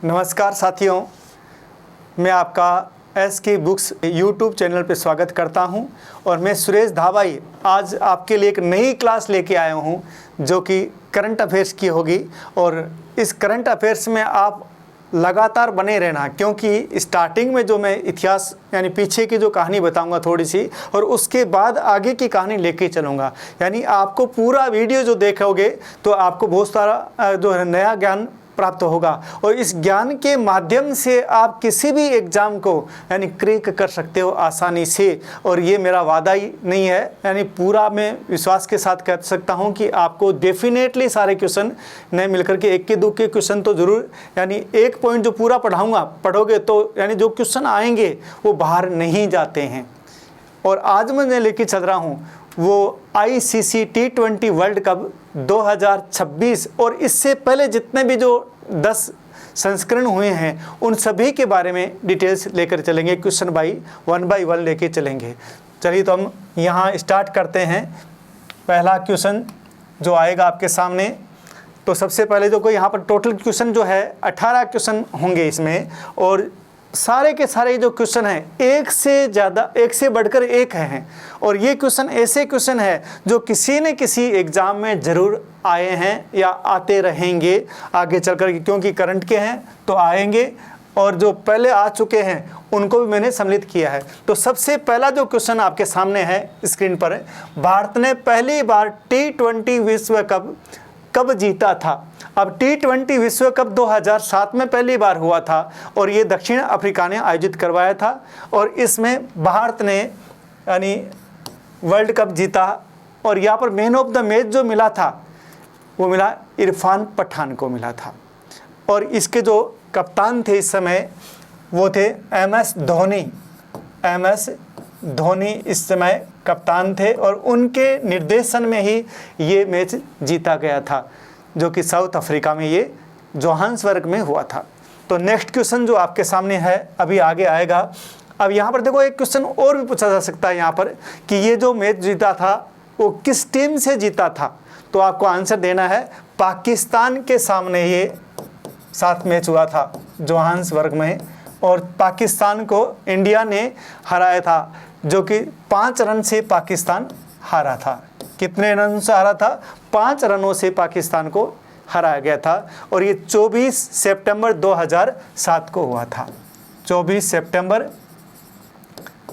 नमस्कार साथियों, मैं आपका SK बुक्स यूट्यूब चैनल पर स्वागत करता हूं और मैं सुरेश धाबाई आज आपके लिए एक नई क्लास लेके आया हूं जो कि करंट अफेयर्स की होगी। और इस करंट अफेयर्स में आप लगातार बने रहना, क्योंकि स्टार्टिंग में जो मैं इतिहास यानी पीछे की जो कहानी बताऊंगा थोड़ी सी, और उसके बाद आगे की कहानी लेके चलूँगा। यानी आपको पूरा वीडियो जो देखोगे तो आपको बहुत सारा जो है नया ज्ञान प्राप्त होगा और इस ज्ञान के माध्यम से आप किसी भी एग्ज़ाम को यानी क्रैक कर सकते हो आसानी से। और ये मेरा वादा ही नहीं है, यानी पूरा मैं विश्वास के साथ कह सकता हूँ कि आपको डेफिनेटली सारे क्वेश्चन नहीं मिलकर के एक के दो के क्वेश्चन तो ज़रूर, यानी एक पॉइंट जो पूरा पढ़ोगे तो यानी जो क्वेश्चन आएंगे वो बाहर नहीं जाते हैं। और आज मैं लेके चल रहा हूँ वो ICC T20 वर्ल्ड कप 2026 और इससे पहले जितने भी जो 10 संस्करण हुए हैं उन सभी के बारे में डिटेल्स लेकर चलेंगे, क्वेश्चन वन बाई वन लेके चलेंगे। चलिए तो हम यहाँ स्टार्ट करते हैं। पहला क्वेश्चन जो आएगा आपके सामने, तो सबसे पहले जो कोई यहाँ पर टोटल क्वेश्चन जो है 18 क्वेश्चन होंगे इसमें, और सारे के सारे जो क्वेश्चन हैं एक से ज़्यादा, एक से बढ़कर एक हैं। और ये क्वेश्चन ऐसे क्वेश्चन है जो किसी न किसी एग्ज़ाम में ज़रूर आए हैं या आते रहेंगे आगे चलकर, क्योंकि करंट के हैं तो आएंगे, और जो पहले आ चुके हैं उनको भी मैंने सम्मिलित किया है। तो सबसे पहला जो क्वेश्चन आपके सामने है स्क्रीन पर, भारत ने पहली बार T20 विश्व कप कब जीता था? अब T20 विश्व कप 2007 में पहली बार हुआ था और ये दक्षिण अफ्रीका ने आयोजित करवाया था, और इसमें भारत ने यानी वर्ल्ड कप जीता। और यहाँ पर मैन ऑफ द मैच जो मिला था वो मिला इरफान पठान को मिला था। और इसके जो कप्तान थे इस समय वो थे MS धोनी। MS धोनी इस समय कप्तान थे और उनके निर्देशन में ही ये मैच जीता गया था, जो कि साउथ अफ्रीका में ये जोहान्सबर्ग में हुआ था। तो नेक्स्ट क्वेश्चन जो आपके सामने है अभी आगे आएगा। अब यहाँ पर देखो एक क्वेश्चन और भी पूछा जा सकता है यहाँ पर कि ये जो मैच जीता था वो किस टीम से जीता था? तो आपको आंसर देना है पाकिस्तान के सामने ये 7 मैच हुआ था जोहान्सबर्ग में, और पाकिस्तान को इंडिया ने हराया था, जो कि 5 रन से पाकिस्तान हारा था। कितने रन से हारा था? 5 रनों से पाकिस्तान को हराया गया था। और ये 24 सितंबर 2007 को हुआ था। 24 सितंबर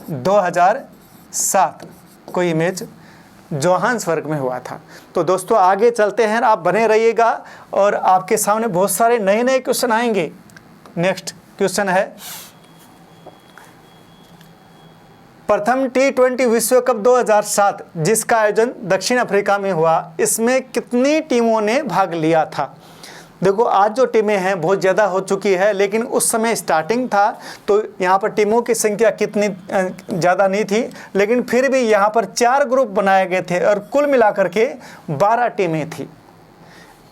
2007 को ये मैच जोहान्सबर्ग में हुआ था। तो दोस्तों आगे चलते हैं, आप बने रहिएगा और आपके सामने बहुत सारे नए नए क्वेश्चन आएंगे। नेक्स्ट क्वेश्चन है, प्रथम T20 विश्व कप 2007 जिसका आयोजन दक्षिण अफ्रीका में हुआ, इसमें कितनी टीमों ने भाग लिया था? देखो आज जो टीमें हैं बहुत ज़्यादा हो चुकी है, लेकिन उस समय स्टार्टिंग था तो यहाँ पर टीमों की संख्या कितनी ज़्यादा नहीं थी, लेकिन फिर भी यहाँ पर 4 ग्रुप बनाए गए थे और कुल मिलाकर के 12 टीमें थी।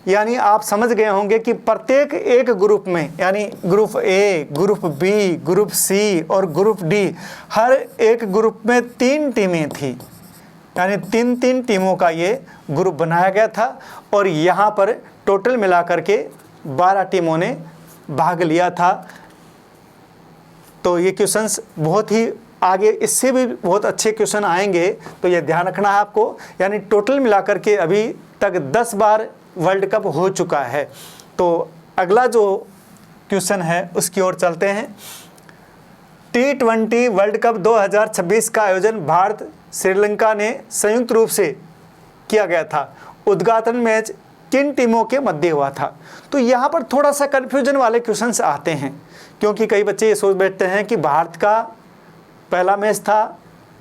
यानी आप समझ गए होंगे कि प्रत्येक एक ग्रुप में, यानी group A, group B, group C और ग्रुप D, हर एक ग्रुप में 3 टीमें थी, यानी 3-3 टीमों का ये ग्रुप बनाया गया था। और यहाँ पर टोटल मिलाकर के 12 टीमों ने भाग लिया था। तो ये क्वेश्चंस बहुत ही आगे इससे भी बहुत अच्छे क्वेश्चन आएंगे, तो ये ध्यान रखना है आपको। यानी टोटल मिलाकर के अभी तक 10 बार वर्ल्ड कप हो चुका है। तो अगला जो क्वेश्चन है उसकी ओर चलते हैं। T20 वर्ल्ड कप 2026 का आयोजन भारत श्रीलंका ने संयुक्त रूप से किया गया था। उद्घाटन मैच किन टीमों के मध्य हुआ था? तो यहाँ पर थोड़ा सा कन्फ्यूजन वाले क्वेश्चंस आते हैं, क्योंकि कई बच्चे ये सोच बैठते हैं कि भारत का पहला मैच था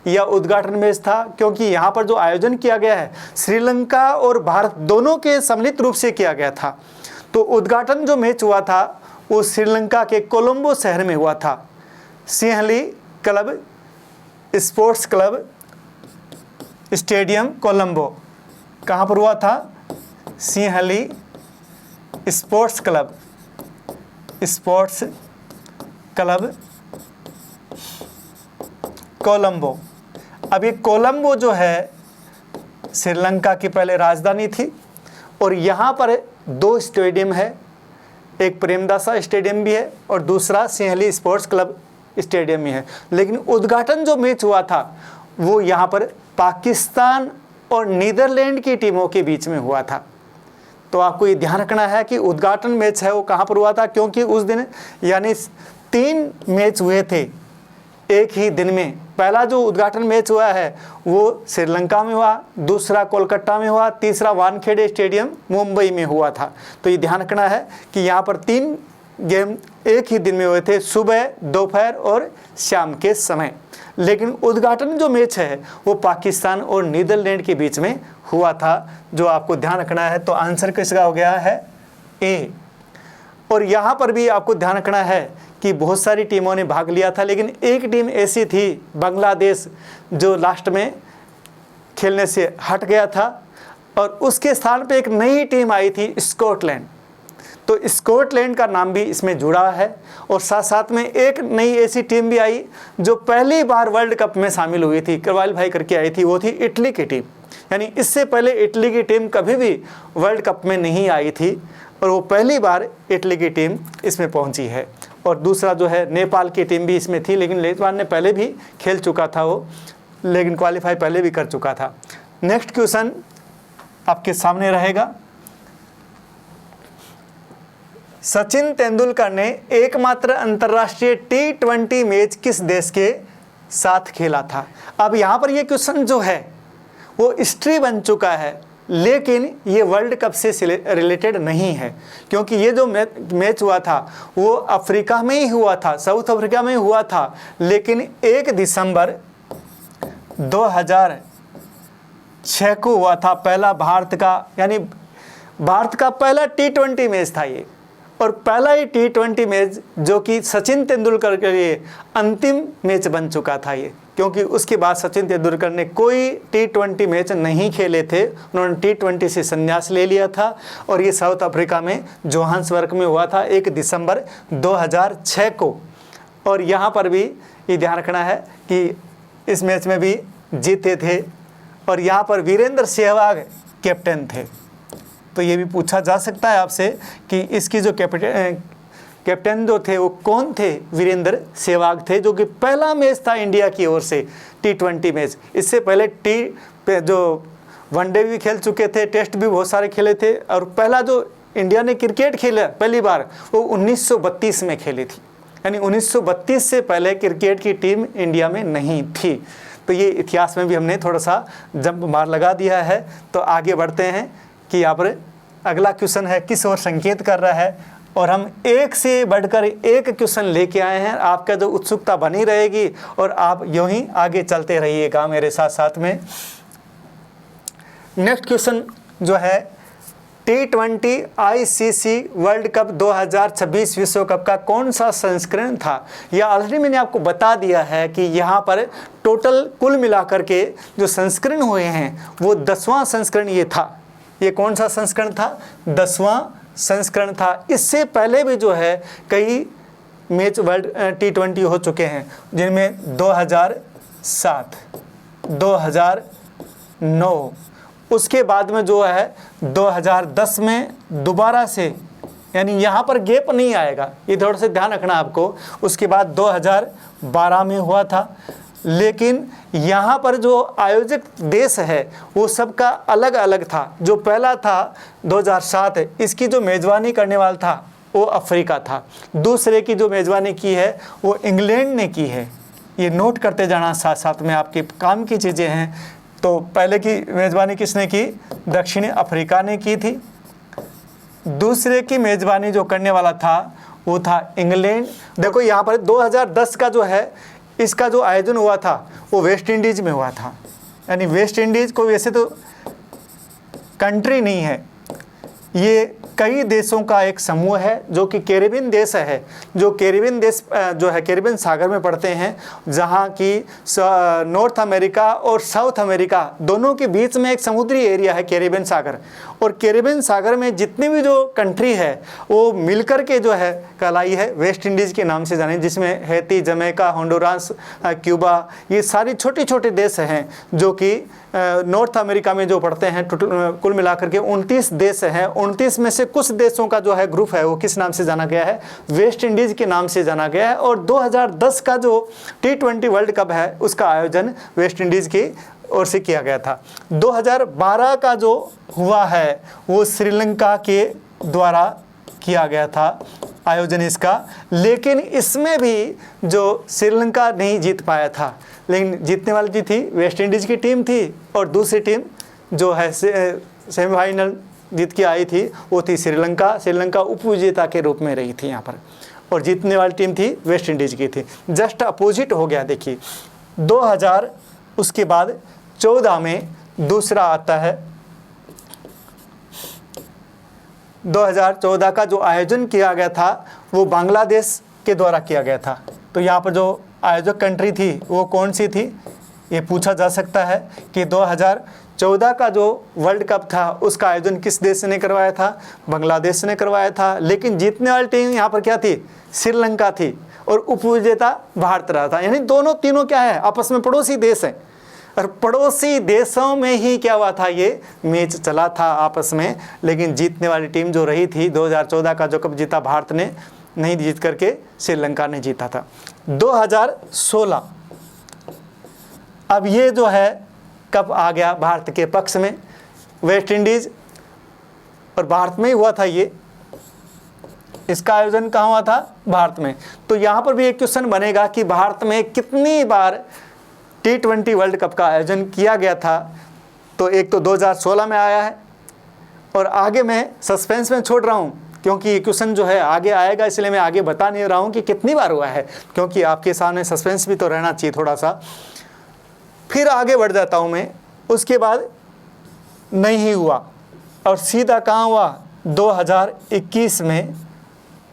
या उद्घाटन मैच था, क्योंकि यहाँ पर जो आयोजन किया गया है श्रीलंका और भारत दोनों के सम्मिलित रूप से किया गया था। तो उद्घाटन जो मैच हुआ था वो श्रीलंका के कोलंबो शहर में हुआ था। Sinhali club sports club stadium Colombo, कहाँ पर हुआ था? Sinhali sports club Colombo. अब ये कोलंबो जो है श्रीलंका की पहले राजधानी थी, और यहाँ पर 2 स्टेडियम है, एक प्रेमदासा स्टेडियम भी है और दूसरा सिंहली स्पोर्ट्स क्लब स्टेडियम भी है। लेकिन उद्घाटन जो मैच हुआ था वो यहाँ पर पाकिस्तान और नीदरलैंड की टीमों के बीच में हुआ था। तो आपको ये ध्यान रखना है कि उद्घाटन मैच है वो कहाँ पर हुआ था, क्योंकि उस दिन यानी 3 मैच हुए थे एक ही दिन में। पहला जो उद्घाटन मैच हुआ है वो श्रीलंका में हुआ, दूसरा कोलकाता में हुआ, तीसरा वानखेड़े स्टेडियम मुंबई में हुआ था। तो ये ध्यान रखना है कि यहाँ पर 3 गेम एक ही दिन में हुए थे, सुबह, दोपहर और शाम के समय। लेकिन उद्घाटन जो मैच है वो पाकिस्तान और नीदरलैंड के बीच में हुआ था, जो आपको ध्यान रखना है। तो आंसर किसका हो गया है? ए। और यहाँ पर भी आपको ध्यान रखना है कि बहुत सारी टीमों ने भाग लिया था, लेकिन एक टीम ऐसी थी बांग्लादेश जो लास्ट में खेलने से हट गया था और उसके स्थान पे एक नई टीम आई थी स्कॉटलैंड। तो स्कॉटलैंड का नाम भी इसमें जुड़ा है और साथ साथ में एक नई ऐसी टीम भी आई जो पहली बार वर्ल्ड कप में शामिल हुई थी, क्वालीफाई करके आई थी, वो थी इटली की टीम। यानी इससे पहले इटली की टीम कभी भी वर्ल्ड कप में नहीं आई थी और वो पहली बार इटली की टीम इसमें पहुंची है। और दूसरा जो है नेपाल की टीम भी इसमें थी, लेकिन नेपाल ने पहले भी खेल चुका था वो, लेकिन क्वालीफाई पहले भी कर चुका था। नेक्स्ट क्वेश्चन आपके सामने रहेगा। सचिन तेंदुलकर ने एकमात्र अंतर्राष्ट्रीय T20 मैच किस देश के साथ खेला था? अब यहाँ पर ये क्वेश्चन जो है वो हिस्ट्री बन चुका है, लेकिन ये वर्ल्ड कप से रिलेटेड नहीं है, क्योंकि ये जो मैच हुआ था वो अफ्रीका में ही हुआ था, साउथ अफ्रीका में हुआ था। लेकिन 1 दिसंबर 2006 को हुआ था पहला भारत का, यानी भारत का पहला T20 मैच था ये, और पहला ही T20 मैच जो कि सचिन तेंदुलकर के लिए अंतिम मैच बन चुका था ये, क्योंकि उसके बाद सचिन तेंदुलकर ने कोई T20 मैच नहीं खेले थे, उन्होंने T20 से संन्यास ले लिया था। और ये साउथ अफ्रीका में जोहान्सबर्ग में हुआ था 1 दिसंबर 2006 को। और यहाँ पर भी ये ध्यान रखना है कि इस मैच में भी जीते थे और यहाँ पर वीरेंद्र सहवाग कैप्टन थे। तो ये भी पूछा जा सकता है आपसे कि इसकी जो कैप्टन जो थे वो कौन थे? वीरेंद्र सहवाग थे, जो कि पहला मैच था इंडिया की ओर से T20 मैच। इससे पहले जो वनडे भी खेल चुके थे, टेस्ट भी बहुत सारे खेले थे, और पहला जो इंडिया ने क्रिकेट खेला पहली बार वो 1932 में खेली थी। यानी 1932 से पहले क्रिकेट की टीम इंडिया में नहीं थी। तो ये इतिहास में भी हमने थोड़ा सा जंप मार लगा दिया है। तो आगे बढ़ते हैं कि यहाँ पर अगला क्वेश्चन है किस ओर संकेत कर रहा है, और हम एक से बढ़कर एक क्वेश्चन लेके आए हैं। आपका जो उत्सुकता बनी रहेगी और आप यूं ही आगे चलते रहिएगा मेरे साथ साथ में। नेक्स्ट क्वेश्चन जो है T20 ICC वर्ल्ड कप 2026 विश्व कप का कौन सा संस्करण था? यह ऑलरेडी मैंने आपको बता दिया है कि यहाँ पर टोटल कुल मिलाकर के जो संस्करण हुए हैं वो 10वां संस्करण ये था। ये कौन सा संस्करण था? 10वां संस्करण था। इससे पहले भी जो है कई मैच वर्ल्ड T20 हो चुके हैं, जिनमें 2007, 2009, उसके बाद में जो है 2010 में दोबारा से, यानी यहाँ पर गैप नहीं आएगा, ये थोड़ा सा ध्यान रखना आपको। उसके बाद 2012 में हुआ था, लेकिन यहाँ पर जो आयोजक देश है वो सबका अलग अलग था। जो पहला था 2007, इसकी जो मेज़बानी करने वाला था वो अफ्रीका था। दूसरे की जो मेज़बानी की है वो इंग्लैंड ने की है। ये नोट करते जाना साथ साथ में, आपके काम की चीज़ें हैं। तो पहले की मेज़बानी किसने की? दक्षिणी अफ्रीका ने की थी। दूसरे की मेज़बानी जो करने वाला था वो था इंग्लैंड। देखो यहाँ पर 2010 का जो है इसका जो आयोजन हुआ था वो वेस्ट इंडीज़ में हुआ था। यानी वेस्ट इंडीज़ को वैसे तो कंट्री नहीं है, ये कई देशों का एक समूह है जो कि कैरिबियन देश है। जो कैरिबियन देश जो है कैरिबियन सागर में पड़ते हैं, जहाँ की नॉर्थ अमेरिका और साउथ अमेरिका दोनों के बीच में एक समुद्री एरिया है कैरिबियन सागर। और कैरिबियन सागर में जितनी भी जो कंट्री है वो मिलकर के जो है कहलाई है वेस्ट इंडीज़ के नाम से जाने, जिसमें हैती, जमैका, होंडुरास, क्यूबा, ये सारी छोटे छोटे देश हैं जो कि नॉर्थ अमेरिका में जो पड़ते हैं। कुल मिलाकर के 29 देश हैं, 29 में से कुछ देशों का जो है ग्रुप है वो किस नाम से जाना गया है, वेस्ट इंडीज़ के नाम से जाना गया है। और 2010 का जो T20 वर्ल्ड कप है उसका आयोजन वेस्ट इंडीज़ की ओर से किया गया था। 2012 का जो हुआ है वो श्रीलंका के द्वारा किया गया था आयोजन इसका, लेकिन इसमें भी जो श्रीलंका नहीं जीत पाया था, लेकिन जीतने वाली जो थी वेस्ट इंडीज़ की टीम थी और दूसरी टीम जो है सेमीफाइनल जीत के आई थी वो थी श्रीलंका। श्रीलंका उपविजेता के रूप में रही थी यहाँ पर और जीतने वाली टीम थी वेस्ट इंडीज़ की थी। जस्ट अपोजिट हो गया। देखिए 2000 उसके बाद 14 में दूसरा आता है। 2014 का जो आयोजन किया गया था वो बांग्लादेश के द्वारा किया गया था। तो यहाँ पर जो आयोजक कंट्री थी वो कौन सी थी, ये पूछा जा सकता है कि 2014 का जो वर्ल्ड कप था उसका आयोजन किस देश ने करवाया था, बांग्लादेश ने करवाया था। लेकिन जीतने वाली टीम यहाँ पर क्या थी, श्रीलंका थी और उपविजेता भारत रहा था। यानी दोनों तीनों क्या है, आपस में पड़ोसी देश हैं और पड़ोसी देशों में ही क्या हुआ था, ये मैच चला था आपस में। लेकिन जीतने वाली टीम जो रही थी 2014 का जो कप जीता भारत ने नहीं जीत करके श्रीलंका ने जीता था। 2016 अब ये जो है कप आ गया भारत के पक्ष में। वेस्ट इंडीज़ और भारत में ही हुआ था ये, इसका आयोजन कहाँ हुआ था, भारत में। तो यहाँ पर भी एक क्वेश्चन बनेगा कि भारत में कितनी बार T20 वर्ल्ड कप का आयोजन किया गया था। तो एक तो 2016 में आया है और आगे मैं सस्पेंस में छोड़ रहा हूँ क्योंकि ये क्वेश्चन जो है आगे आएगा, इसलिए मैं आगे बता नहीं रहा हूँ कि कितनी बार हुआ है, क्योंकि आपके सामने सस्पेंस भी तो रहना चाहिए थोड़ा सा। फिर आगे बढ़ जाता हूँ मैं, उसके बाद नहीं हुआ और सीधा कहाँ हुआ, 2021 में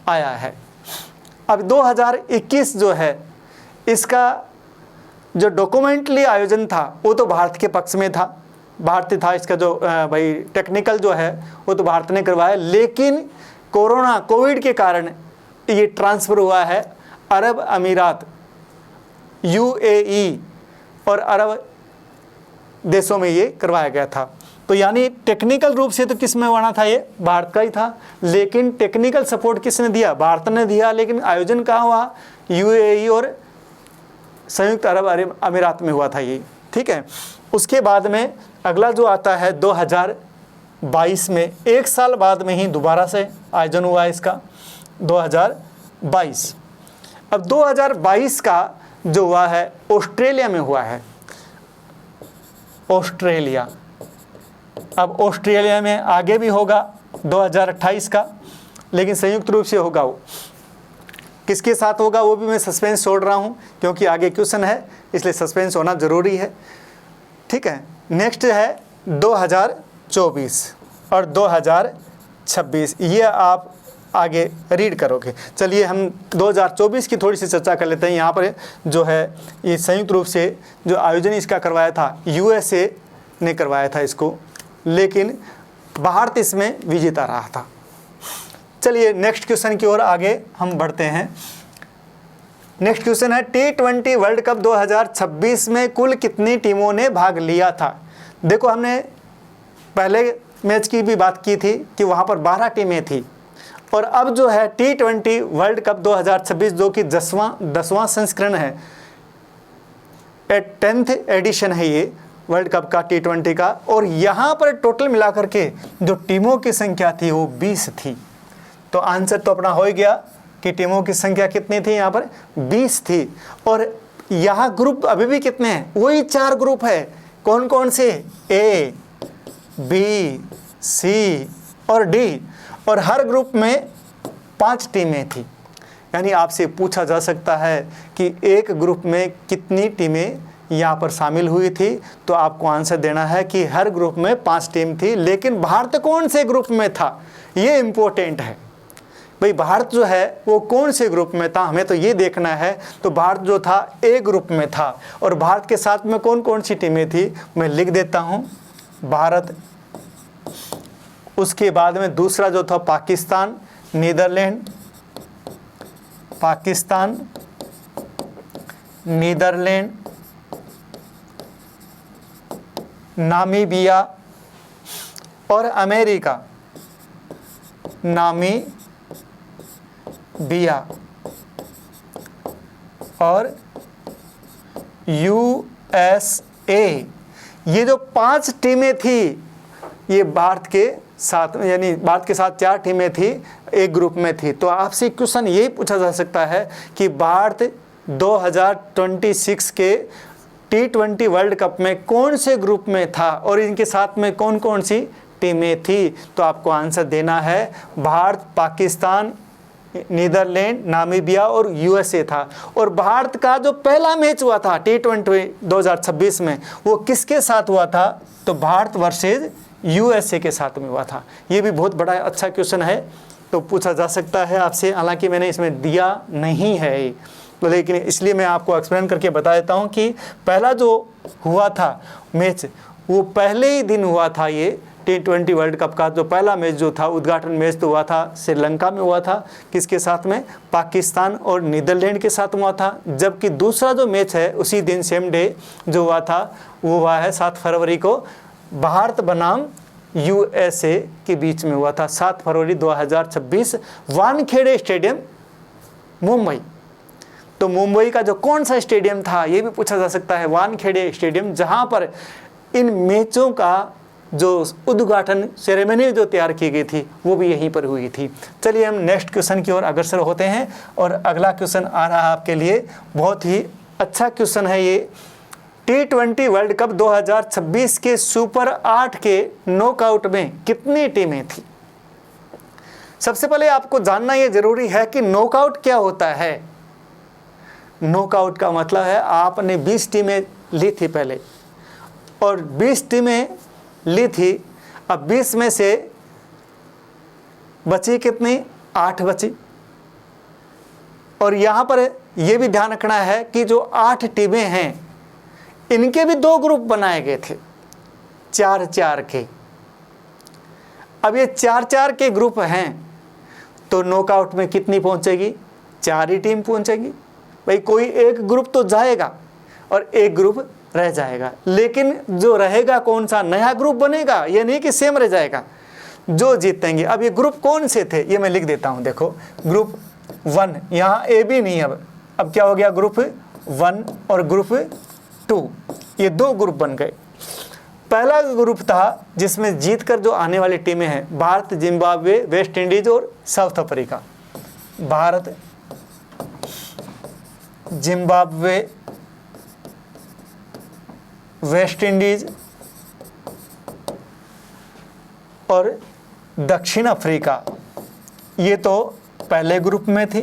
आया है। अब 2021 जो है इसका जो डॉक्यूमेंटली आयोजन था वो तो भारत के पक्ष में था, भारत था इसका जो भाई टेक्निकल जो है वो तो भारत ने करवाया। लेकिन कोविड के कारण ये ट्रांसफ़र हुआ है अरब अमीरात, UAE और अरब देशों में ये करवाया गया था। तो यानी टेक्निकल रूप से तो किस में बना था, ये भारत का ही था, लेकिन टेक्निकल सपोर्ट किसने दिया, भारत ने दिया। लेकिन आयोजन कहाँ हुआ, UAE और संयुक्त अरब अमीरात में हुआ था ये, ठीक है। उसके बाद में अगला जो आता है 2022 में, एक साल बाद में ही दोबारा से आयोजन हुआ इसका, 2022। अब 2022 का जो हुआ है ऑस्ट्रेलिया में हुआ है, ऑस्ट्रेलिया। अब ऑस्ट्रेलिया में आगे भी होगा 2028 का, लेकिन संयुक्त रूप से होगा। वो किसके साथ होगा वो भी मैं सस्पेंस छोड़ रहा हूँ क्योंकि आगे क्वेश्चन है, इसलिए सस्पेंस होना ज़रूरी है, ठीक है। नेक्स्ट है 2024 और 2026, ये आप आगे रीड करोगे। चलिए हम 2024 की थोड़ी सी चर्चा कर लेते हैं। यहाँ पर जो है ये संयुक्त रूप से जो आयोजन इसका करवाया था USA ने करवाया था इसको, लेकिन भारत इसमें विजेता रहा था। चलिए नेक्स्ट क्वेश्चन की ओर आगे हम बढ़ते हैं। नेक्स्ट क्वेश्चन है T20 वर्ल्ड कप 2026 में कुल कितनी टीमों ने भाग लिया था। देखो हमने पहले मैच की भी बात की थी कि वहाँ पर 12 टीमें थी और अब जो है T20 वर्ल्ड कप 2026 जो कि 10वां संस्करण है, 10th एडिशन है ये वर्ल्ड कप का T20 का, और यहाँ पर टोटल मिलाकर के जो टीमों की संख्या थी वो 20 थी। तो आंसर तो अपना हो ही गया कि टीमों की संख्या कितनी थी, यहाँ पर 20 थी। और यहाँ ग्रुप अभी भी कितने हैं, वही 4 ग्रुप है। कौन कौन से, A, B, C और D, और हर ग्रुप में 5 टीमें थी। यानी आपसे पूछा जा सकता है कि एक ग्रुप में कितनी टीमें यहाँ पर शामिल हुई थी, तो आपको आंसर देना है कि हर ग्रुप में 5 टीम थी। लेकिन भारत कौन से ग्रुप में था, ये इम्पोर्टेंट है भाई। भारत जो है वो कौन से ग्रुप में था, हमें तो ये देखना है। तो भारत जो था A ग्रुप में था और भारत के साथ में कौन कौन सी टीमें थी मैं लिख देता हूँ, भारत, उसके बाद में दूसरा जो था पाकिस्तान, नीदरलैंड, नामीबिया और अमेरिका। नामीबिया और यूएसए, ये जो 5 टीमें थी ये भारत के साथ, यानी भारत के साथ 4 टीमें थी, एक ग्रुप में थी। तो आपसे क्वेश्चन यही पूछा जा सकता है कि भारत 2026 के T20 वर्ल्ड कप में कौन से ग्रुप में था और इनके साथ में कौन कौन सी टीमें थी। तो आपको आंसर देना है भारत, पाकिस्तान, नीदरलैंड, नामीबिया और यूएसए था। और भारत का जो पहला मैच हुआ था T20 2026 में वो किसके साथ हुआ था, तो भारत वर्सेज यूएसए के साथ में हुआ था। ये भी बहुत बड़ा अच्छा क्वेश्चन है, तो पूछा जा सकता है आपसे, हालांकि मैंने इसमें दिया नहीं है तो, लेकिन इसलिए मैं आपको एक्सप्लेन करके बता देता हूँ कि पहला जो हुआ था मैच वो पहले ही दिन हुआ था। ये T20 वर्ल्ड कप का जो पहला मैच जो था, उद्घाटन मैच तो हुआ था श्रीलंका में हुआ था, किसके साथ में, पाकिस्तान और नीदरलैंड के साथ हुआ था। जबकि दूसरा जो मैच है उसी दिन सेम डे जो हुआ था वो हुआ है 7 फरवरी को भारत बनाम यूएसए के बीच में हुआ था, 7 फरवरी 2026 वानखेड़े स्टेडियम मुंबई। तो मुंबई का जो कौन सा स्टेडियम था ये भी पूछा जा सकता है, वानखेड़े स्टेडियम, जहां पर इन मैचों का जो उद्घाटन सेरेमनी जो तैयार की गई थी वो भी यहीं पर हुई थी। चलिए हम नेक्स्ट क्वेश्चन की ओर अग्रसर होते हैं और अगला क्वेश्चन आ रहा है आपके लिए, बहुत ही अच्छा क्वेश्चन है ये। T20 वर्ल्ड कप 2026 के सुपर 8 के नॉकआउट में कितनी टीमें थी। सबसे पहले आपको जानना ये जरूरी है कि नॉकआउट क्या होता है। नॉकआउट का मतलब है आपने 20 टीमें ली थी पहले और 20 टीमें ली थी, अब 20 में से बची कितनी, 8 बची। और यहाँ पर यह भी ध्यान रखना है कि जो 8 टीमें हैं इनके भी 2 ग्रुप बनाए गए थे, 4-4 के। अब ये 4-4 के ग्रुप हैं तो नॉकआउट में कितनी पहुंचेगी, 4 ही टीम पहुंचेगी। भाई कोई एक ग्रुप तो जाएगा और एक ग्रुप रह जाएगा, लेकिन जो रहेगा कौन सा, नया ग्रुप बनेगा, ये नहीं कि सेम रह जाएगा, जो जीतेंगे। अब ये ग्रुप कौन से थे ये मैं लिख देता हूं, देखो ग्रुप 1, यहाँ ए बी नहीं, अब क्या हो गया, ग्रुप 1 और ग्रुप 2, ये 2 ग्रुप बन गए। पहला ग्रुप था जिसमें जीतकर जो आने वाली टीमें हैं, भारत, जिम्बाब्वे, वेस्ट इंडीज और south Africa. Bharat, Zimbabwe, West Indies और दक्षिण अफ्रीका, ये तो पहले ग्रुप में थी।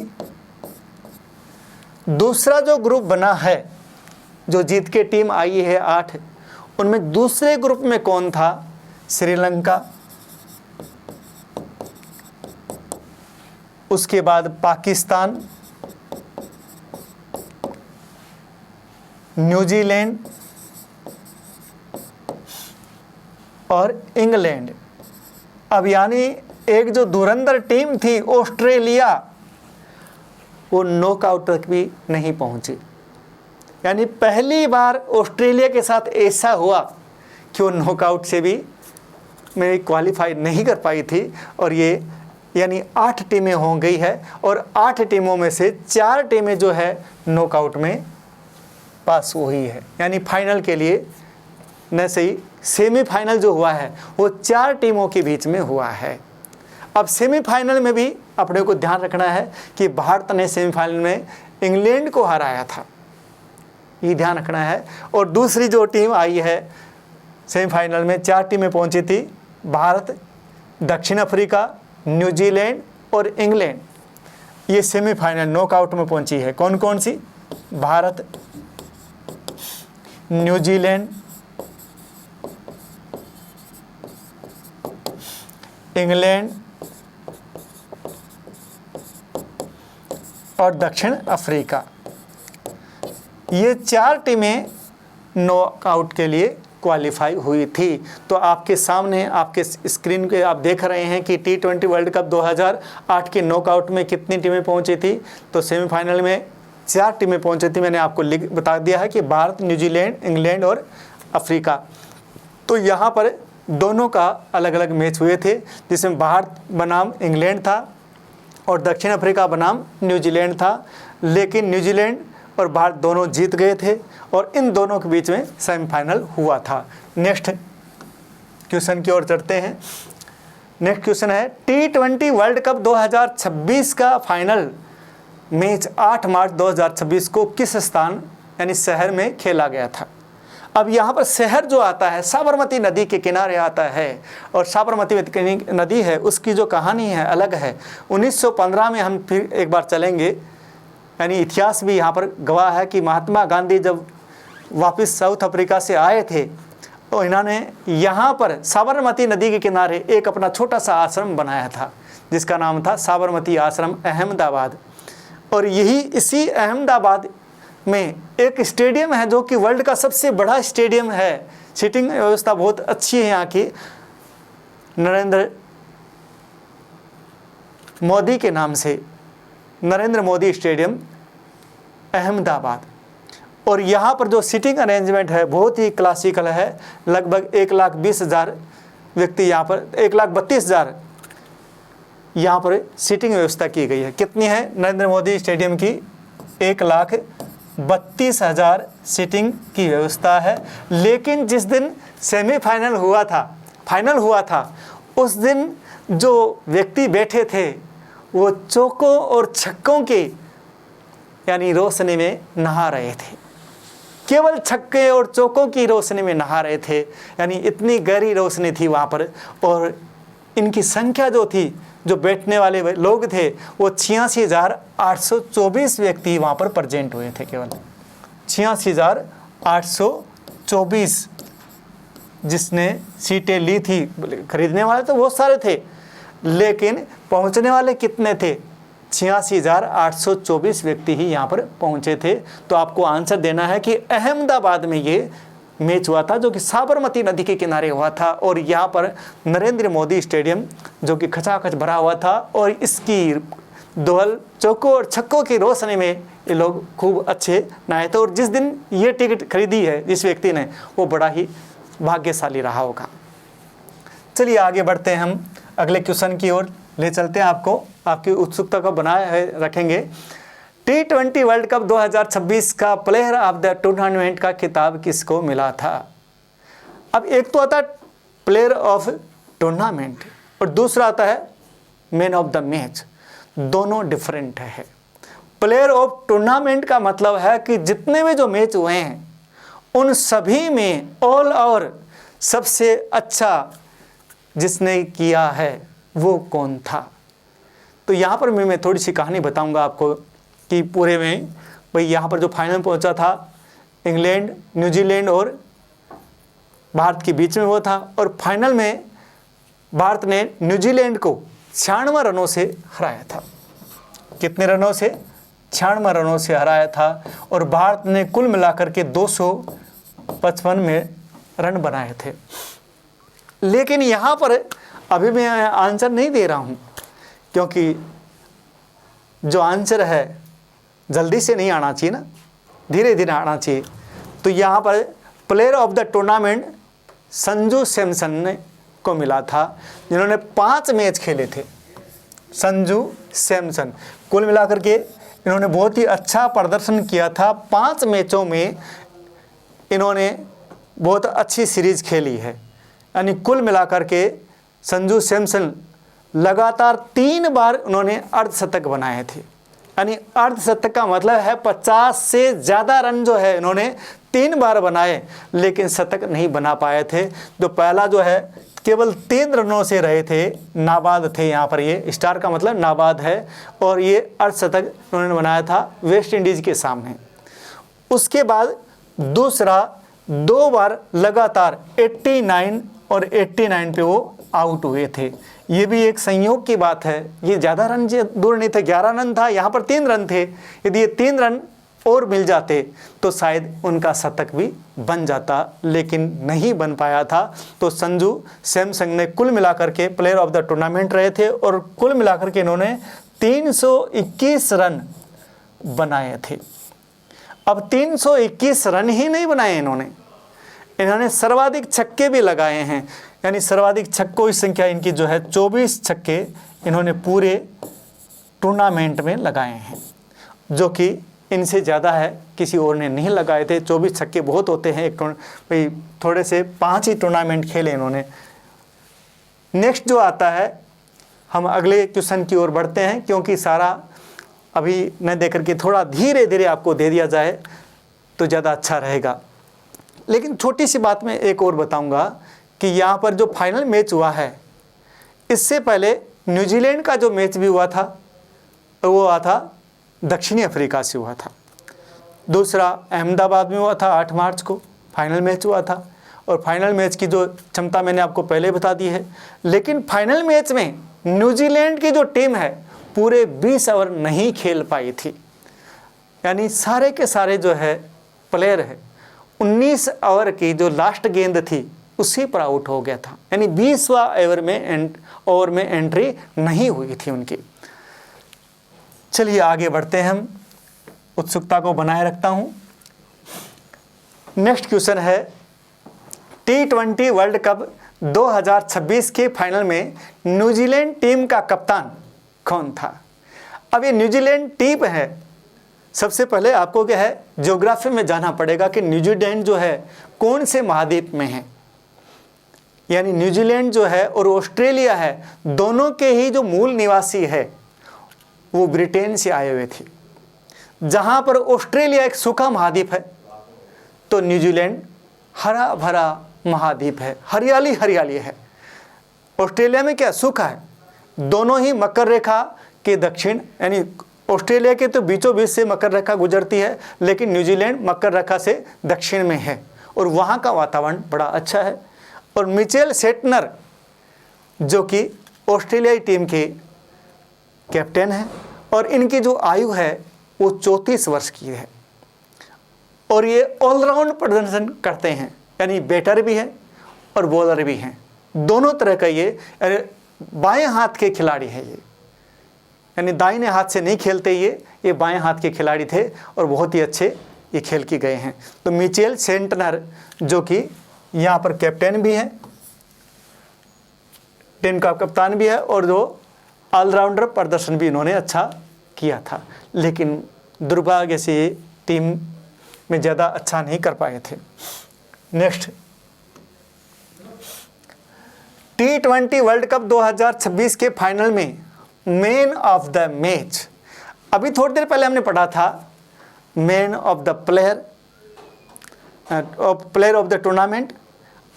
दूसरा जो ग्रुप बना है, जो जीत के टीम आई है 8, उनमें दूसरे ग्रुप में कौन था, श्रीलंका, उसके बाद पाकिस्तान, न्यूजीलैंड और इंग्लैंड। अब यानी एक जो धुरंधर टीम थी ऑस्ट्रेलिया, वो नॉकआउट तक भी नहीं पहुंची। यानी पहली बार ऑस्ट्रेलिया के साथ ऐसा हुआ कि वो नॉकआउट से भी में क्वालिफाई नहीं कर पाई थी। और ये यानी 8 टीमें हो गई है और 8 टीमों में से 4 टीमें जो है नॉकआउट में पास हुई है। यानी फाइनल के लिए न सही, सेमीफाइनल जो हुआ है वो 4 टीमों के बीच में हुआ है। अब सेमीफाइनल में भी अपने को ध्यान रखना है कि भारत ने सेमीफाइनल में इंग्लैंड को हराया था, ये ध्यान रखना है। और दूसरी जो टीम आई है सेमीफाइनल में, 4 टीमें पहुंची थी, भारत, दक्षिण अफ्रीका, न्यूजीलैंड और इंग्लैंड, ये सेमीफाइनल नॉकआउट में पहुंची है। कौन कौन सी, भारत, न्यूजीलैंड, इंग्लैंड और दक्षिण अफ्रीका, ये 4 टीमें नॉकआउट के लिए क्वालिफाई हुई थी। तो आपके सामने आपके स्क्रीन पे आप देख रहे हैं कि T20 वर्ल्ड कप 2008 के नॉकआउट में कितनी टीमें पहुंची थी। तो सेमीफाइनल में 4 टीमें पहुंची थी, मैंने आपको बता दिया है कि भारत, न्यूजीलैंड, इंग्लैंड और अफ्रीका। तो यहाँ पर दोनों का अलग अलग मैच हुए थे, जिसमें भारत बनाम इंग्लैंड था और दक्षिण अफ्रीका बनाम न्यूजीलैंड था। लेकिन न्यूजीलैंड और भारत दोनों जीत गए थे और इन दोनों के बीच में सेमीफाइनल हुआ था। नेक्स्ट क्वेश्चन की ओर चढ़ते हैं। नेक्स्ट क्वेश्चन है T20 वर्ल्ड कप 2026 का फाइनल मैच 8 मार्च 2026 को किस स्थान यानी शहर में खेला गया था। अब यहाँ पर शहर जो आता है साबरमती नदी के किनारे आता है और साबरमती नदी है उसकी जो कहानी है अलग है। 1915 में हम फिर एक बार चलेंगे, यानी इतिहास भी यहाँ पर गवाह है कि महात्मा गांधी जब वापस साउथ अफ्रीका से आए थे तो इन्होंने यहाँ पर साबरमती नदी के किनारे एक अपना छोटा सा आश्रम बनाया था जिसका नाम था साबरमती आश्रम अहमदाबाद। और यही इसी अहमदाबाद में एक स्टेडियम है जो कि वर्ल्ड का सबसे बड़ा स्टेडियम है। सीटिंग व्यवस्था बहुत अच्छी है यहाँ की, नरेंद्र मोदी के नाम से नरेंद्र मोदी स्टेडियम अहमदाबाद। और यहाँ पर जो सीटिंग अरेंजमेंट है बहुत ही क्लासिकल है। लगभग 1,20,000 व्यक्ति यहाँ पर 1,32,000 यहाँ पर सीटिंग व्यवस्था की गई है। कितनी है नरेंद्र मोदी स्टेडियम की? 1,32,000 सीटिंग की व्यवस्था है। लेकिन जिस दिन सेमीफाइनल हुआ था, फाइनल हुआ था, उस दिन जो व्यक्ति बैठे थे वो चौकों और छक्कों के यानी रोशनी में नहा रहे थे। केवल छक्के और चौकों की रोशनी में नहा रहे थे, यानी इतनी गहरी रोशनी थी वहाँ पर। और इनकी संख्या जो थी, जो बैठने वाले लोग थे, वो 86,824 व्यक्ति वहाँ पर प्रेजेंट हुए थे। केवल 86,824 जिसने सीटें ली थी। खरीदने वाले तो बहुत सारे थे लेकिन पहुँचने वाले कितने थे? 86,824 व्यक्ति ही यहाँ पर पहुँचे थे। तो आपको आंसर देना है कि अहमदाबाद में ये मैच हुआ था जो कि साबरमती नदी के किनारे हुआ था। और यहाँ पर नरेंद्र मोदी स्टेडियम जो कि खचाखच भरा हुआ था और इसकी दोहल चौकों और छक्कों की रोशनी में ये लोग खूब अच्छे नहाए थे। और जिस दिन ये टिकट खरीदी है जिस व्यक्ति ने, वो बड़ा ही भाग्यशाली रहा होगा। चलिए आगे बढ़ते हैं, हम अगले क्वेश्चन की ओर ले चलते हैं। आपको आपकी उत्सुकता को बनाए रखेंगे। T20 वर्ल्ड कप 2026 का प्लेयर ऑफ द टूर्नामेंट का खिताब किसको मिला था? अब एक तो आता है प्लेयर ऑफ टूर्नामेंट और दूसरा आता है मैन ऑफ द मैच। दोनों डिफरेंट है। प्लेयर ऑफ टूर्नामेंट का मतलब है कि जितने भी जो मैच हुए हैं उन सभी में ऑल और सबसे अच्छा जिसने किया है वो कौन था। तो यहाँ पर मैं थोड़ी सी कहानी बताऊंगा आपको कि पूरे में भाई यहाँ पर जो फाइनल पहुँचा था इंग्लैंड, न्यूजीलैंड और भारत के बीच में वो था। और फाइनल में भारत ने न्यूजीलैंड को 96 रनों से हराया था। कितने रनों से? 96 रनों से हराया था। और भारत ने कुल मिलाकर के 255 में रन बनाए थे। लेकिन यहाँ पर अभी मैं आंसर नहीं दे रहा हूँ क्योंकि जो आंसर है जल्दी से नहीं आना चाहिए ना, धीरे धीरे आना चाहिए। तो यहाँ पर player of the tournament Sanju Samson ने को मिला था जिन्होंने 5 मैच खेले थे। संजू सैमसन कुल मिलाकर के इन्होंने बहुत ही अच्छा प्रदर्शन किया था। 5 मैचों में इन्होंने बहुत अच्छी सीरीज खेली है। यानी कुल मिलाकर के संजू सैमसन लगातार 3 बार उन्होंने अर्धशतक बनाए थे। यानी अर्धशतक का मतलब है 50 से ज़्यादा रन जो है इन्होंने 3 बार बनाए, लेकिन शतक नहीं बना पाए थे। जो पहला जो है केवल 3 रनों से रहे थे, नाबाद थे। यहाँ पर ये स्टार का मतलब नाबाद है। और ये अर्धशतक उन्होंने बनाया था वेस्ट इंडीज़ के सामने। उसके बाद दूसरा 2 बार लगातार 89 और 89 पे वो आउट हुए थे। ये भी एक संयोग की बात है। ये ज़्यादा रन दूर नहीं थे, 11 रन था, यहाँ पर 3 रन थे। यदि ये 3 रन और मिल जाते तो शायद उनका शतक भी बन जाता, लेकिन नहीं बन पाया था। तो संजू सैमसन ने कुल मिलाकर के प्लेयर ऑफ द टूर्नामेंट रहे थे और कुल मिलाकर के इन्होंने 321 रन बनाए थे। अब 321 रन ही नहीं बनाए इन्होंने सर्वाधिक छक्के भी लगाए हैं। यानी सर्वाधिक छक्कों की संख्या इनकी जो है 24 छक्के इन्होंने पूरे टूर्नामेंट में लगाए हैं, जो कि इनसे ज़्यादा है किसी और ने नहीं लगाए थे। 24 छक्के बहुत होते हैं एक भाई, थोड़े से 5 ही टूर्नामेंट खेले इन्होंने। नेक्स्ट जो आता है, हम अगले क्वेश्चन की ओर बढ़ते हैं, क्योंकि सारा अभी न दे करके थोड़ा धीरे धीरे आपको दे दिया जाए तो ज़्यादा अच्छा रहेगा। लेकिन छोटी सी बात मैं एक और बताऊंगा कि यहाँ पर जो फाइनल मैच हुआ है, इससे पहले न्यूजीलैंड का जो मैच भी हुआ था वो हुआ था दक्षिणी अफ्रीका से हुआ था। दूसरा अहमदाबाद में हुआ था 8 मार्च को फाइनल मैच हुआ था। और फाइनल मैच की जो क्षमता मैंने आपको पहले बता दी है। लेकिन फाइनल मैच में न्यूजीलैंड की जो टीम है पूरे 20 ओवर नहीं खेल पाई थी, यानी सारे के सारे जो है प्लेयर है 19 ओवर की जो लास्ट गेंद थी उसी पर आउट हो गया था, यानी 20वां ओवर में एंट्री नहीं हुई थी उनकी। चलिए आगे बढ़ते हैं, हम उत्सुकता को बनाए रखता हूं। नेक्स्ट क्वेश्चन है, T20 वर्ल्ड कप 2026 के फाइनल में न्यूजीलैंड टीम का कप्तान कौन था? अब ये न्यूजीलैंड टीम है, सबसे पहले आपको क्या है ज्योग्राफी में जाना पड़ेगा कि न्यूजीलैंड जो है कौन से महाद्वीप में है। यानी न्यूजीलैंड जो है और ऑस्ट्रेलिया है, दोनों के ही जो मूल निवासी है वो ब्रिटेन से आए हुए थे। जहां पर ऑस्ट्रेलिया एक सूखा महाद्वीप है तो न्यूजीलैंड हरा भरा महाद्वीप है, हरियाली हरियाली है। ऑस्ट्रेलिया में क्या सूखा है, दोनों ही मकर रेखा के दक्षिण, यानी ऑस्ट्रेलिया के तो बीचों बीच से मकर रेखा गुजरती है, लेकिन न्यूजीलैंड मकर रेखा से दक्षिण में है और वहाँ का वातावरण बड़ा अच्छा है। और मिचेल सेटनर जो कि ऑस्ट्रेलियाई टीम के कैप्टन है और इनकी जो आयु है वो 34 वर्ष की है और ये ऑलराउंड प्रदर्शन करते हैं, यानी बैटर भी है और बॉलर भी हैं, दोनों तरह का ये बाएं हाथ के खिलाड़ी है ये, यानी दाहिने हाथ से नहीं खेलते ये बाएं हाथ के खिलाड़ी थे और बहुत ही अच्छे ये खेल के गए हैं। तो मिचेल सेंटनर जो कि यहाँ पर कैप्टन भी है, टीम का कप्तान भी है और जो ऑलराउंडर प्रदर्शन भी इन्होंने अच्छा किया था, लेकिन दुर्भाग्य से ये टीम में ज़्यादा अच्छा नहीं कर पाए थे। नेक्स्ट, T20 वर्ल्ड कप 2026 के फाइनल में मैन ऑफ द मैच, अभी थोड़ी देर पहले हमने पढ़ा था man of the player of the tournament,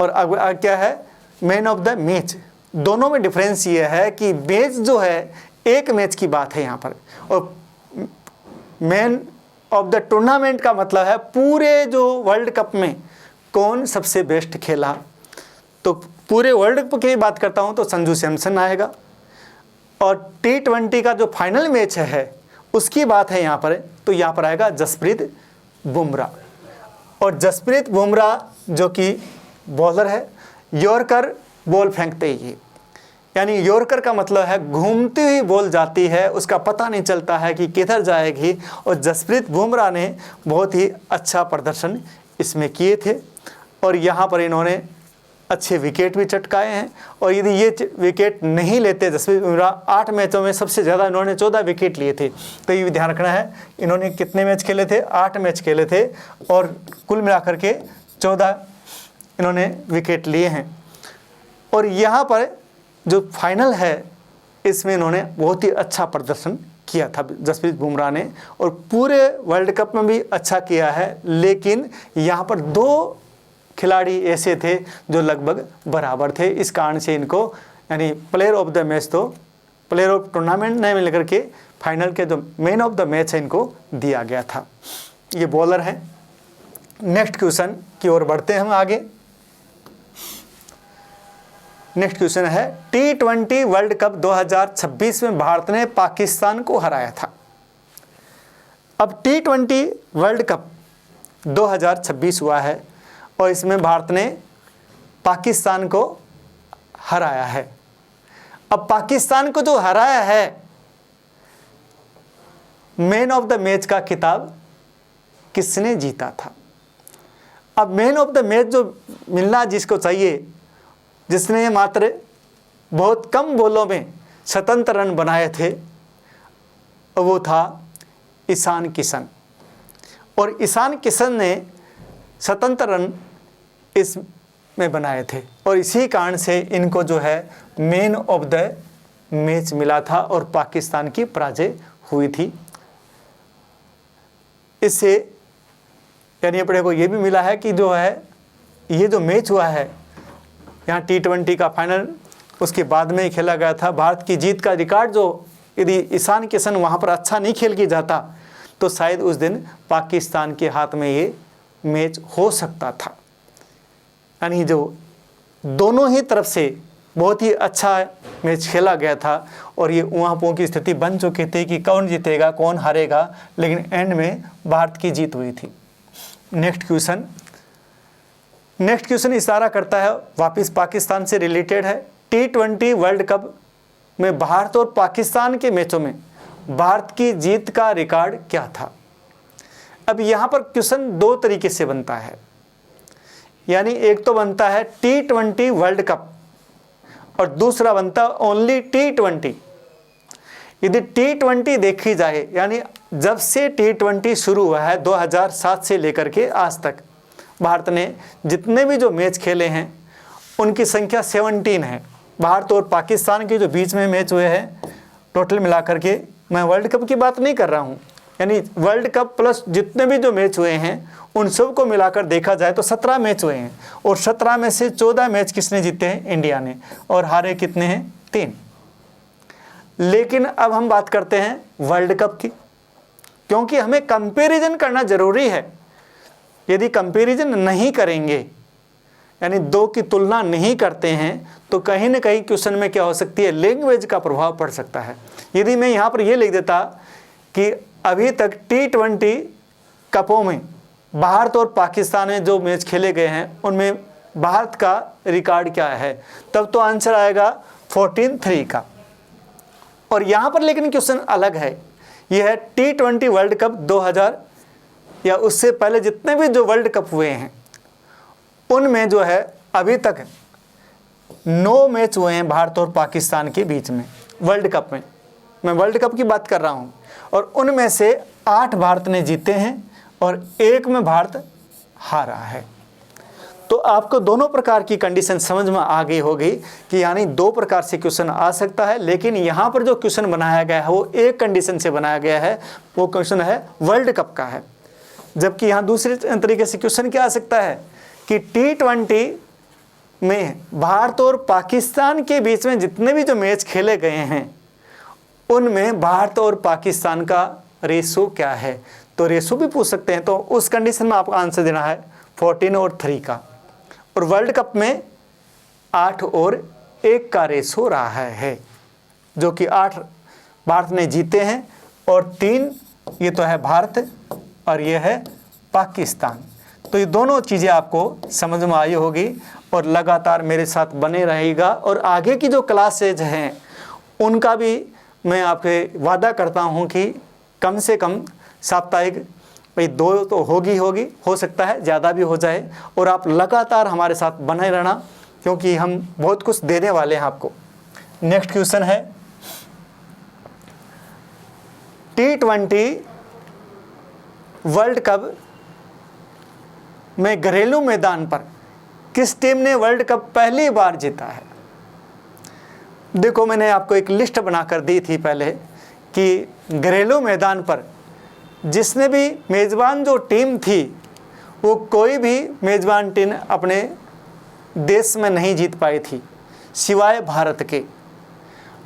और अब क्या है मैन ऑफ द मैच। दोनों में डिफरेंस ये है कि मैच जो है एक मैच की बात है यहाँ पर, और मैन ऑफ द टूर्नामेंट का मतलब है पूरे जो वर्ल्ड कप में कौन सबसे बेस्ट खेला। तो पूरे वर्ल्ड कप की बात करता हूँ तो संजू सैमसन आएगा, और T20 का जो फाइनल मैच है उसकी बात है यहाँ पर, तो यहाँ पर आएगा जसप्रीत बुमराह। और जसप्रीत बुमराह जो कि बॉलर है, यॉर्कर बॉल फेंकते ही, यानी यॉर्कर का मतलब है घूमती हुई बॉल जाती है, उसका पता नहीं चलता है कि किधर जाएगी, और जसप्रीत बुमराह ने बहुत ही अच्छा प्रदर्शन इसमें किए थे और यहाँ पर इन्होंने अच्छे विकेट भी चटकाए हैं। और यदि ये विकेट नहीं लेते जसप्रीत बुमराह, 8 मैचों में सबसे ज़्यादा इन्होंने 14 विकेट लिए थे। तो ये भी ध्यान रखना है, इन्होंने कितने मैच खेले थे, 8 मैच खेले थे और कुल मिलाकर के 14 इन्होंने विकेट लिए हैं। और यहाँ पर जो फाइनल है इसमें इन्होंने बहुत ही अच्छा प्रदर्शन किया था जसप्रीत बुमराह ने, और पूरे वर्ल्ड कप में भी अच्छा किया है। लेकिन यहाँ पर 2 खिलाड़ी ऐसे थे जो लगभग बराबर थे, इस कारण से इनको यानी प्लेयर ऑफ द मैच, तो प्लेयर ऑफ टूर्नामेंट नहीं मिल करके फाइनल के जो मैन ऑफ द मैच है इनको दिया गया था। ये बॉलर हैं। नेक्स्ट क्वेश्चन की ओर बढ़ते हैं हम आगे। नेक्स्ट क्वेश्चन है, T20 वर्ल्ड कप 2026 में भारत ने पाकिस्तान को हराया था। अब T20 वर्ल्ड कप 2026 हुआ है और इसमें भारत ने पाकिस्तान को हराया है। अब पाकिस्तान को जो हराया है, मैन ऑफ द मैच का खिताब किसने जीता था? अब मैन ऑफ द मैच जो मिलना जिसको चाहिए जिसने मात्र बहुत कम बॉलों में 77 रन बनाए थे, वो था ईशान किशन। और ईशान किशन ने 77 रन इसमें बनाए थे और इसी कारण से इनको जो है मैन ऑफ द मैच मिला था और पाकिस्तान की पराजय हुई थी। इससे यानी अपने को ये भी मिला है कि जो है ये जो मैच हुआ है यहाँ T20 का फाइनल, उसके बाद में ही खेला गया था। भारत की जीत का रिकॉर्ड जो यदि ईशान किशन वहाँ पर अच्छा नहीं खेल के जाता तो शायद उस दिन पाकिस्तान के हाथ में ये मैच हो सकता था। यानी जो दोनों ही तरफ से बहुत ही अच्छा मैच खेला गया था और ये ऊहापोह की स्थिति बन चुकी थी कि कौन जीतेगा कौन हारेगा, लेकिन एंड में भारत की जीत हुई थी। नेक्स्ट क्वेश्चन इशारा करता है, वापस पाकिस्तान से रिलेटेड है। T20 वर्ल्ड कप में भारत और पाकिस्तान के मैचों में भारत की जीत का रिकॉर्ड क्या था। अब यहाँ पर क्वेश्चन दो तरीके से बनता है, यानी एक तो बनता है T20 वर्ल्ड कप और दूसरा बनता है ओनली T20। यदि T20 देखी जाए, यानी जब से T20 शुरू हुआ है 2007 से लेकर के आज तक भारत ने जितने भी जो मैच खेले हैं उनकी संख्या 17 है। भारत और पाकिस्तान के जो बीच में मैच हुए हैं टोटल मिलाकर के, मैं वर्ल्ड कप की बात नहीं कर रहा हूँ, यानी वर्ल्ड कप प्लस जितने भी जो मैच हुए हैं उन सब को मिलाकर देखा जाए तो 17 मैच हुए हैं और 17 में से 14 मैच किसने जीते हैं, इंडिया ने, और हारे कितने हैं, 3। लेकिन अब हम बात करते हैं वर्ल्ड कप की, क्योंकि हमें कंपैरिजन करना ज़रूरी है। यदि कंपैरिजन नहीं करेंगे, यानी दो की तुलना नहीं करते हैं, तो कहीं ना कहीं क्वेश्चन में क्या हो सकती है, लैंग्वेज का प्रभाव पड़ सकता है। यदि मैं यहाँ पर ये लिख देता कि अभी तक T20 कपों में भारत और पाकिस्तान में जो मैच खेले गए हैं उनमें भारत का रिकॉर्ड क्या है, तब तो आंसर आएगा 14-3 का। और यहाँ पर लेकिन क्वेश्चन अलग है, यह है T20 वर्ल्ड कप 2000 या उससे पहले जितने भी जो वर्ल्ड कप हुए हैं उनमें जो है अभी तक 9 मैच हुए हैं भारत और पाकिस्तान के बीच में वर्ल्ड कप में। मैं वर्ल्ड कप की बात कर रहा हूँ और उनमें से 8 भारत ने जीते हैं और 1 में भारत हारा है। तो आपको दोनों प्रकार की कंडीशन समझ में आ गई होगी कि यानी 2 प्रकार से क्वेश्चन आ सकता है, लेकिन यहाँ पर जो क्वेश्चन बनाया गया है वो एक कंडीशन से बनाया गया है, वो क्वेश्चन है वर्ल्ड कप का है। जबकि यहाँ दूसरे तरीके से क्वेश्चन क्या आ सकता है कि T20 में भारत और पाकिस्तान के बीच में जितने भी जो मैच खेले गए हैं उनमें भारत और पाकिस्तान का रेशो क्या है, तो रेशो भी पूछ सकते हैं। तो उस कंडीशन में आपको आंसर देना है 14 और 3 का। और वर्ल्ड कप में 8 और 1 का रेशो रहा है, जो कि 8 भारत ने जीते हैं और 3 ये तो है भारत और ये है पाकिस्तान। तो ये दोनों चीज़ें आपको समझ में आई होगी और लगातार मेरे साथ बने रहेगा। और आगे की जो क्लासेज हैं उनका भी मैं आपसे वादा करता हूं कि कम से कम साप्ताहिक भाई 2 तो होगी, हो सकता है ज़्यादा भी हो जाए। और आप लगातार हमारे साथ बने रहना, क्योंकि हम बहुत कुछ देने वाले हैं आपको। नेक्स्ट क्वेश्चन है T20 वर्ल्ड कप में घरेलू मैदान पर किस टीम ने वर्ल्ड कप पहली बार जीता है। देखो मैंने आपको एक लिस्ट बनाकर दी थी पहले कि घरेलू मैदान पर जिसने भी मेज़बान जो टीम थी वो कोई भी मेज़बान टीम अपने देश में नहीं जीत पाई थी सिवाय भारत के।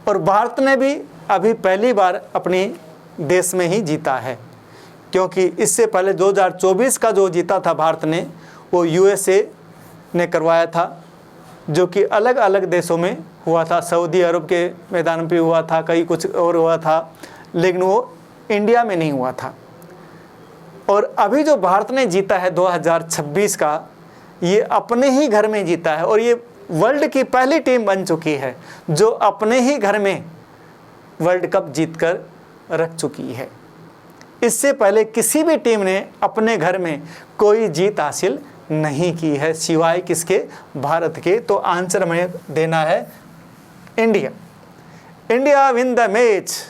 और भारत ने भी अभी पहली बार अपने देश में ही जीता है, क्योंकि इससे पहले 2024 का जो जीता था भारत ने वो USA ने करवाया था, जो कि अलग अलग देशों में हुआ था। सऊदी अरब के मैदान पे हुआ था, कहीं कुछ और हुआ था, लेकिन वो इंडिया में नहीं हुआ था। और अभी जो भारत ने जीता है 2026 का, ये अपने ही घर में जीता है और ये वर्ल्ड की पहली टीम बन चुकी है जो अपने ही घर में वर्ल्ड कप जीतकर रख चुकी है। इससे पहले किसी भी टीम ने अपने घर में कोई जीत हासिल नहीं की है, सिवाय किसके? भारत के। तो आंसर हमें देना है India. India win the match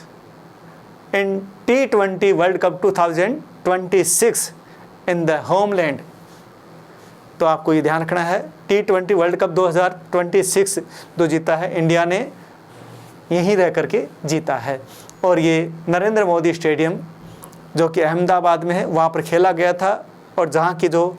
in T20 world cup 2026 in the homeland. तो आपको ये ध्यान रखना है, T20 वर्ल्ड कप 2026 जो जीता है इंडिया ने, यहीं रह करके जीता है। और ये नरेंद्र मोदी स्टेडियम जो कि अहमदाबाद में है, वहाँ पर खेला गया था। और जहाँ की जो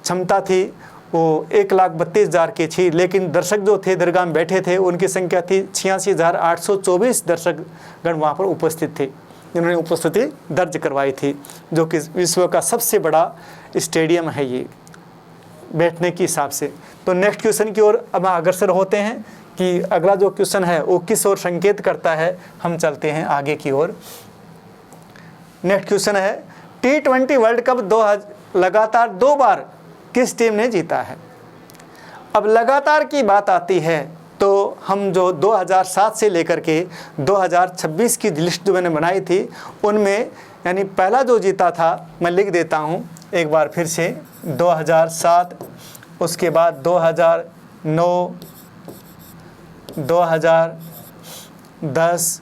क्षमता थी वो 1,32,000 की थी, लेकिन दर्शक जो थे दरगाह में बैठे थे उनकी संख्या थी 86,824 दर्शकगण वहाँ पर उपस्थित थे, जिन्होंने उपस्थिति दर्ज करवाई थी, जो कि विश्व का सबसे बड़ा स्टेडियम है ये बैठने के हिसाब से। तो नेक्स्ट क्वेश्चन की ओर अब अग्रसर होते हैं कि अगला जो क्वेश्चन है वो किस ओर संकेत करता है। हम चलते हैं आगे की ओर। नेक्स्ट क्वेश्चन है T20 वर्ल्ड कप लगातार 2 बार किस टीम ने जीता है? अब लगातार की बात आती है तो हम जो 2007 से लेकर के 2026 की लिस्ट जो मैंने बनाई थी उनमें, यानी पहला जो जीता था मैं लिख देता हूँ एक बार फिर से, 2007, उसके बाद 2009, 2010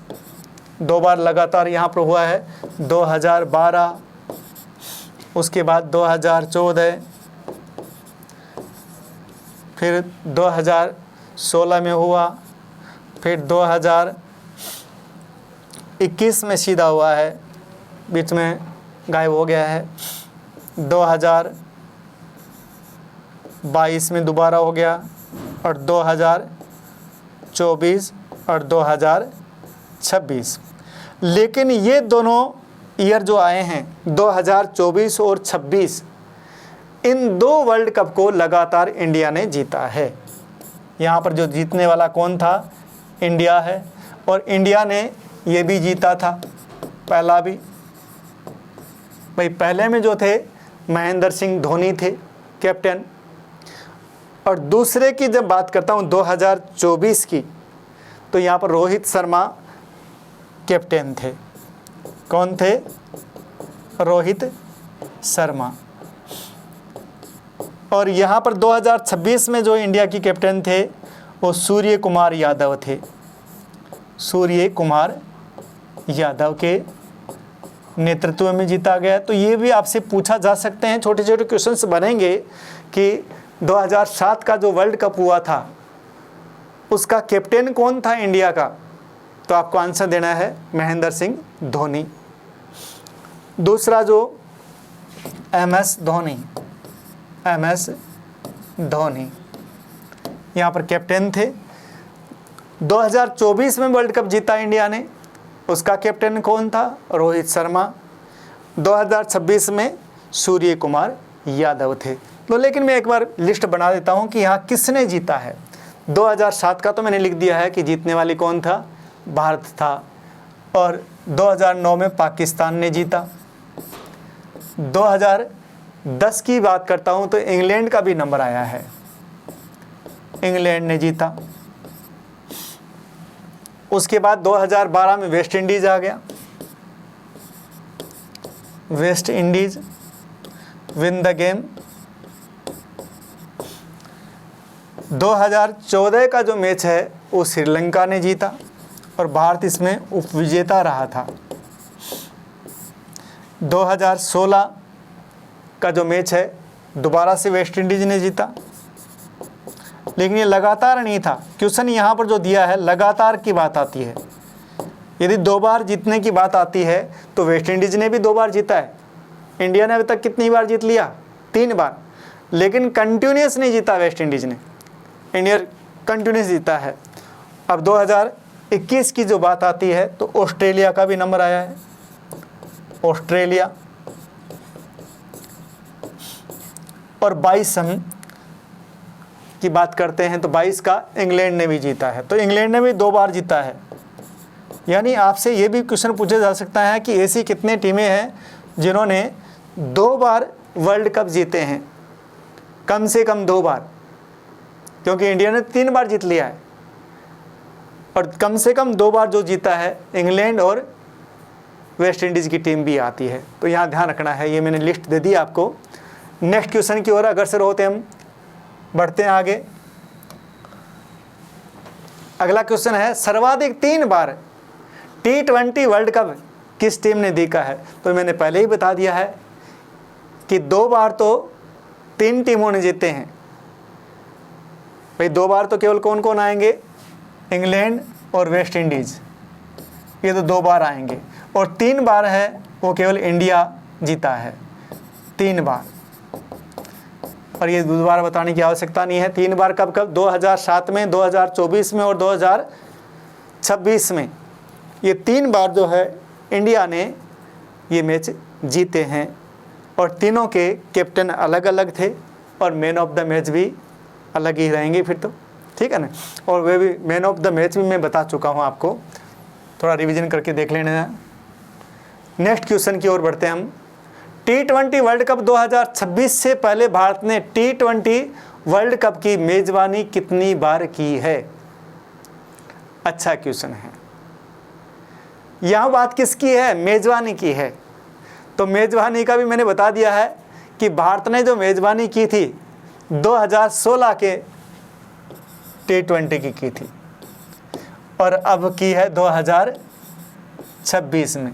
2 बार लगातार यहाँ पर हुआ है, 2012, उसके बाद 2014, फिर 2016 में हुआ, फिर 2021 में सीधा हुआ है, बीच में गायब हो गया है, 2022 में दोबारा हो गया, और 2024 और 2026। लेकिन ये दोनों ईयर जो आए हैं 2024 और 26, इन 2 वर्ल्ड कप को लगातार इंडिया ने जीता है। यहाँ पर जो जीतने वाला कौन था? इंडिया है। और इंडिया ने ये भी जीता था पहला भी। भाई पहले में जो थे महेंद्र सिंह धोनी थे कैप्टन, और दूसरे की जब बात करता हूँ 2024 की, तो यहाँ पर रोहित शर्मा कैप्टन थे। कौन थे? रोहित शर्मा। और यहाँ पर 2026 में जो इंडिया की कैप्टन थे वो सूर्य कुमार यादव थे। सूर्य कुमार यादव के नेतृत्व में जीता गया। तो ये भी आपसे पूछा जा सकते हैं, छोटे छोटे क्वेश्चंस बनेंगे कि 2007 का जो वर्ल्ड कप हुआ था उसका कैप्टन कौन था इंडिया का? तो आपको आंसर देना है महेंद्र सिंह धोनी। दूसरा जो MS धोनी यहाँ पर कैप्टन थे। 2024 में वर्ल्ड कप जीता इंडिया ने, उसका कैप्टन कौन था? रोहित शर्मा। 2026 में सूर्य कुमार यादव थे। तो लेकिन मैं एक बार लिस्ट बना देता हूँ कि यहाँ किसने जीता है। 2007 का तो मैंने लिख दिया है कि जीतने वाली कौन था? भारत था। और 2009 में पाकिस्तान ने जीता। 2010 की बात करता हूँ तो इंग्लैंड का भी नंबर आया है, इंग्लैंड ने जीता। उसके बाद 2012 में वेस्ट इंडीज़ आ गया, West Indies win the game. 2014 का जो मैच है वो श्रीलंका ने जीता और भारत इसमें उपविजेता रहा था। 2016 का जो मैच है दोबारा से वेस्ट इंडीज़ ने जीता, लेकिन ये लगातार नहीं था। क्वेश्चन यहाँ पर जो दिया है लगातार की बात आती है। यदि 2 बार जीतने की बात आती है तो वेस्ट इंडीज़ ने भी 2 बार जीता है। इंडिया ने अभी तक कितनी बार जीत लिया? 3 बार, लेकिन कंटिन्यूस नहीं जीता वेस्ट इंडीज़ ने, इंडिया कंटिन्यूस जीता है। अब 2021 की जो बात आती है तो ऑस्ट्रेलिया का भी नंबर आया है, ऑस्ट्रेलिया। और 22 हम की बात करते हैं तो 22 का इंग्लैंड ने भी जीता है। तो इंग्लैंड ने भी 2 बार जीता है। यानी आपसे ये भी क्वेश्चन पूछा जा सकता है कि ऐसी कितने टीमें हैं जिन्होंने 2 बार वर्ल्ड कप जीते हैं? कम से कम 2 बार, क्योंकि इंडिया ने 3 बार जीत लिया है और कम से कम 2 बार जो जीता है इंग्लैंड और वेस्ट इंडीज़ की टीम भी आती है। तो यहाँ ध्यान रखना है, ये मैंने लिस्ट दे दी आपको। नेक्स्ट क्वेश्चन की ओर अग्रसर होते हम बढ़ते हैं आगे। अगला क्वेश्चन है, सर्वाधिक 3 बार T20 वर्ल्ड कप किस टीम ने जीता है? तो मैंने पहले ही बता दिया है कि 2 बार तो 3 टीमों ने जीते हैं भाई। 2 बार तो केवल कौन कौन आएंगे? इंग्लैंड और वेस्ट इंडीज़, ये तो 2 बार आएंगे। और 3 बार है वो केवल इंडिया जीता है, 3 बार। और ये दोबारा बताने की आवश्यकता नहीं है। 3 बार कब कब? 2007 में, 2024 में और 2026 में। ये 3 बार जो है इंडिया ने ये मैच जीते हैं। और तीनों के कैप्टन अलग अलग थे और मैन ऑफ द मैच भी अलग ही रहेंगे फिर तो, ठीक है ना। और वे भी मैन ऑफ द मैच भी मैं बता चुका हूँ आपको, थोड़ा रिवीजन करके देख लेना। नेक्स्ट क्वेश्चन की ओर बढ़ते हैं हम। T20 वर्ल्ड कप 2026 से पहले भारत ने T20 वर्ल्ड कप की मेज़बानी कितनी बार की है? अच्छा क्वेश्चन है। यहाँ बात किसकी है? मेज़बानी की है। तो मेज़बानी का भी मैंने बता दिया है कि भारत ने जो मेज़बानी की थी 2016 के T20 की थी और अब की है 2026 में।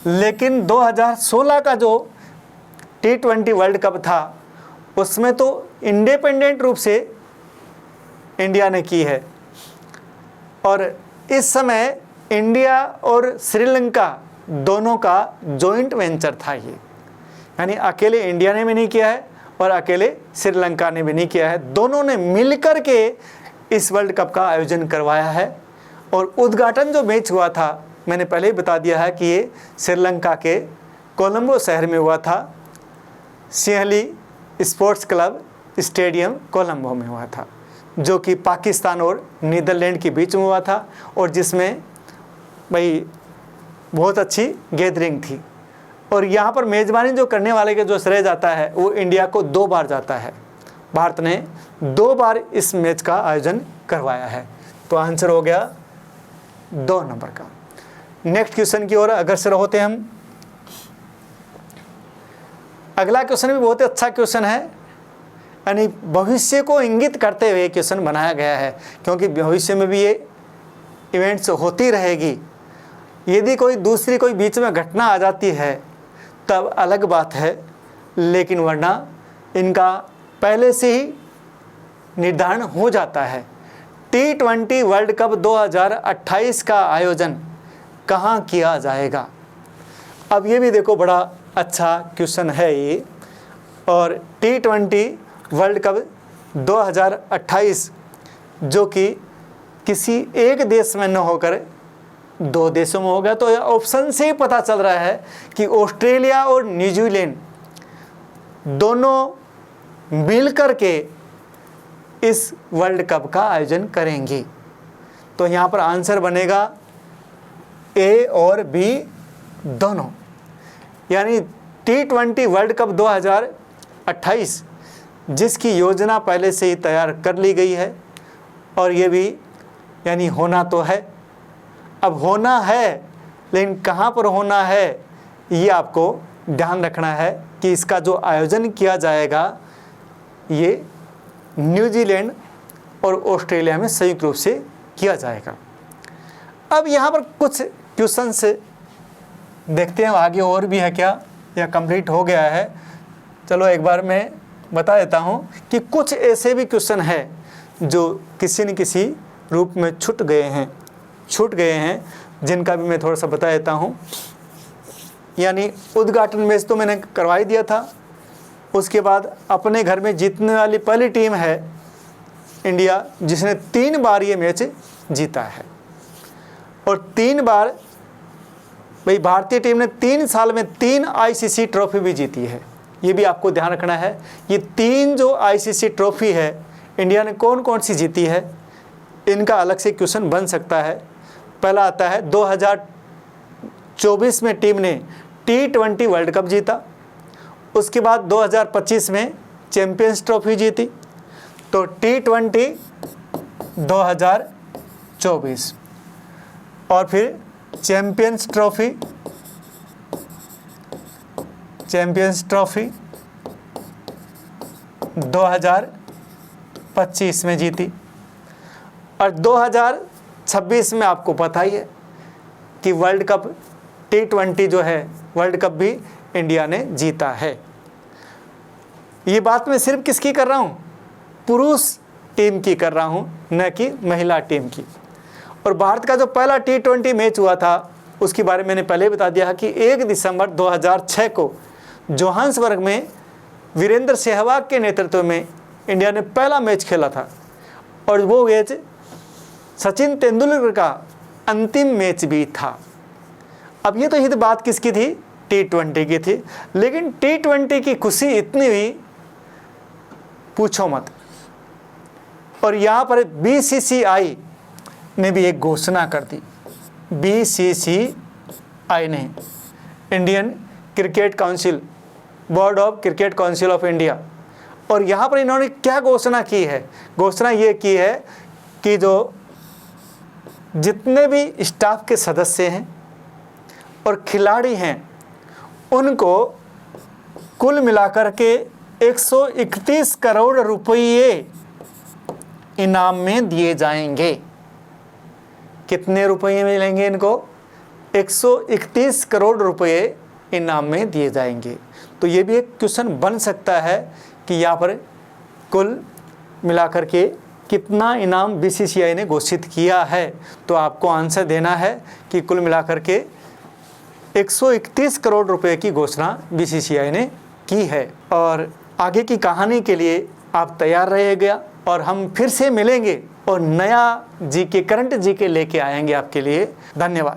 लेकिन 2016 का जो T20 वर्ल्ड कप था उसमें तो इंडिपेंडेंट रूप से इंडिया ने की है। और इस समय इंडिया और श्रीलंका दोनों का जॉइंट वेंचर था ये, यानी अकेले इंडिया ने भी नहीं किया है और अकेले श्रीलंका ने भी नहीं किया है। दोनों ने मिलकर के इस वर्ल्ड कप का आयोजन करवाया है। और उद्घाटन जो मैच हुआ था मैंने पहले ही बता दिया है कि ये श्रीलंका के कोलंबो शहर में हुआ था। Sinhali sports club stadium Colombo में हुआ था, जो कि पाकिस्तान और नीदरलैंड के बीच में हुआ था और जिसमें भाई बहुत अच्छी गैदरिंग थी। और यहाँ पर मेज़बानी जो करने वाले का जो श्रेय जाता है वो इंडिया को 2 बार जाता है। भारत ने 2 बार इस मैच का आयोजन करवाया है। तो आंसर हो गया 2 नंबर का। नेक्स्ट क्वेश्चन की ओर अग्रसर होते हैं हम। अगला क्वेश्चन भी बहुत ही अच्छा क्वेश्चन है, यानी भविष्य को इंगित करते हुए क्वेश्चन बनाया गया है, क्योंकि भविष्य में भी ये इवेंट्स होती रहेगी। यदि कोई दूसरी कोई बीच में घटना आ जाती है तब अलग बात है, लेकिन वरना इनका पहले से ही निर्धारण हो जाता है। T20 वर्ल्ड कप 2028 का आयोजन कहाँ किया जाएगा? अब ये भी देखो बड़ा अच्छा क्वेश्चन है ये। और T20 वर्ल्ड कप 2028 जो कि किसी एक देश में न होकर 2 देशों में होगा, तो ऑप्शन से ही पता चल रहा है कि ऑस्ट्रेलिया और न्यूजीलैंड दोनों मिलकर के इस वर्ल्ड कप का आयोजन करेंगी। तो यहाँ पर आंसर बनेगा ए और बी दोनों, यानी T20 वर्ल्ड कप 2028 जिसकी योजना पहले से ही तैयार कर ली गई है। और ये भी यानी होना तो है, अब होना है लेकिन कहाँ पर होना है ये आपको ध्यान रखना है कि इसका जो आयोजन किया जाएगा ये न्यूजीलैंड और ऑस्ट्रेलिया में संयुक्त रूप से किया जाएगा। अब यहाँ पर कुछ क्वेश्चंस देखते हैं आगे और भी है क्या या कंप्लीट हो गया है। चलो एक बार मैं बता देता हूँ कि कुछ ऐसे भी क्वेश्चन है जो किसी न किसी रूप में छूट गए हैं जिनका भी मैं थोड़ा सा बता देता हूँ। यानी उद्घाटन मैच तो मैंने करवा ही दिया था। उसके बाद अपने घर में जीतने वाली पहली टीम है इंडिया, जिसने 3 बार ये मैच जीता है। और 3 बार भाई भारतीय टीम ने 3 साल में 3 आईसीसी ट्रॉफी भी जीती है। ये भी आपको ध्यान रखना है। ये 3 जो आईसीसी ट्रॉफी है इंडिया ने कौन कौन सी जीती है, इनका अलग से क्वेश्चन बन सकता है। पहला आता है 2024 में टीम ने T20 वर्ल्ड कप जीता। उसके बाद 2025 में चैंपियंस ट्रॉफी जीती। तो T20 2024 और फिर चैंपियंस ट्रॉफी 2025 में जीती, और 2026 में आपको पता ही है कि वर्ल्ड कप T20 जो है वर्ल्ड कप भी इंडिया ने जीता है। ये बात मैं सिर्फ किसकी कर रहा हूँ? पुरुष टीम की कर रहा हूँ, न कि महिला टीम की। और भारत का जो पहला T20 मैच हुआ था उसके बारे में मैंने पहले बता दिया कि 1 दिसंबर 2006 को जोहान्सबर्ग में वीरेंद्र सहवाग के नेतृत्व में इंडिया ने पहला मैच खेला था, और वो मैच सचिन तेंदुलकर का अंतिम मैच भी था। अब ये तो ही तो बात किसकी थी? T20 की थी। लेकिन T20 की खुशी इतनी हुई पूछो मत। और यहाँ पर BCCI ने भी एक घोषणा कर दी। BCCI ने, Indian cricket council, board of cricket council of India, और यहाँ पर इन्होंने क्या घोषणा की है? घोषणा ये की है कि जो जितने भी स्टाफ के सदस्य हैं और खिलाड़ी हैं उनको कुल मिलाकर के 131 करोड़ रुपये इनाम में दिए जाएंगे। कितने रुपये मिलेंगे इनको? 131 करोड़ रुपये इनाम में दिए जाएंगे। तो ये भी एक क्वेश्चन बन सकता है कि यहाँ पर कुल मिलाकर के कितना इनाम BCCI ने घोषित किया है। तो आपको आंसर देना है कि कुल मिलाकर के 131 करोड़ रुपए की घोषणा BCCI ने की है। और आगे की कहानी के लिए आप तैयार रहिएगा, और हम फिर से मिलेंगे और नया जीके, करंट जीके लेके आएंगे आपके लिए। धन्यवाद।